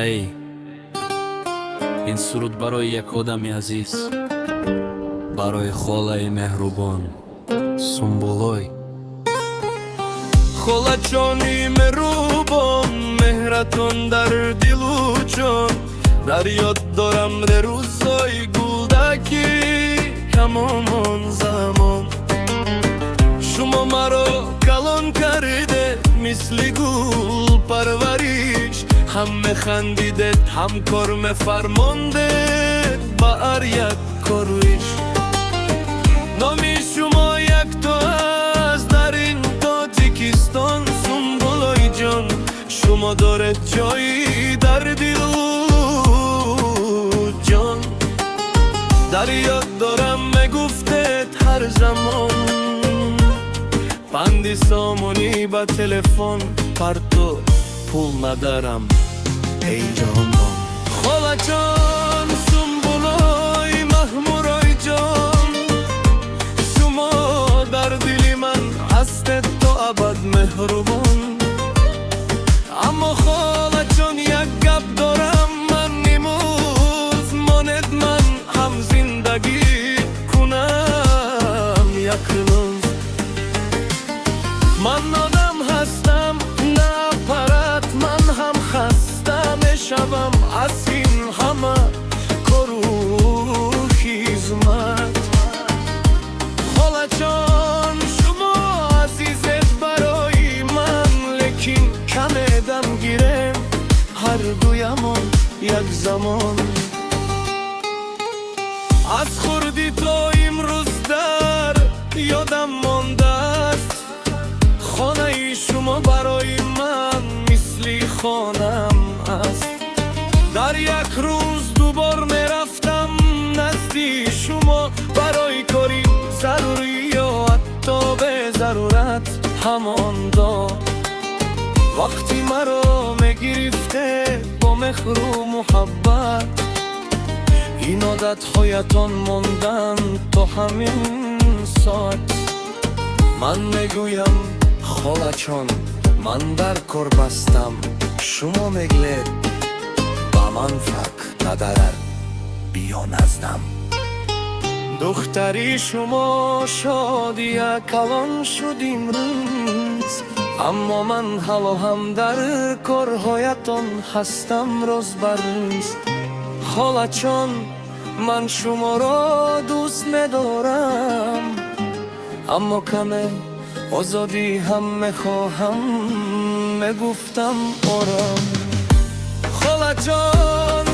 ای این سرود برای یک آدمی عزیز، برای خالای مهربان سنبولای. خالا جانی مهربان، مهرتون در دل و جان، در یاد دارم در روزای گلدکی همان زمان. شما مرا کلان کرده مثل گل پروریش، هم میخندیده هم کار میفرمانده با هر یک کارویش. نامی شما یک تا از در این تاجیکستان سنبولای جان، شما داره جایی در دل و جان. در یاد دارم میگفتید هر زمان، پندی سامونی با تلفن پرتو پول ندارم ای جانم. خالا جان سنبولای محمورای جان، شما در دل من هستید تا ابد مهربان. اما خالا جان یک گپ دارم من نیموز ماند، من هم زندگی کنم یک روز. من آدم هستم نه پرت، من هم خسته میشوم از این همه کار و خدمت. خالا جان شما عزیزت برای من، لیکن کم دم گیرم هر دویمون یک زمان. از خوردی تا امروز در یادم مانده است، خانه شما برای من مثل خانم است. در یک روز دوبار میرفتم نزدی شما، برای کاری ضروری یا حتی به ضرورت همان دا. وقتی مرا میگرفته با مهر و محبت، این عادت هایتان ماندن تا همین ساعت. من میگویم خالا جان من در کار بستم، شما میگلید با من فرق ندارد بیا نزدم. دختری شما شادی کلان شد امروز، اما من حالا هم در کارهایتان هستم روز بر روز. خالا جان من شما را دوست میدارم، اما کمه آزادی هم میخواهم، میگفتم آرام. خالا جان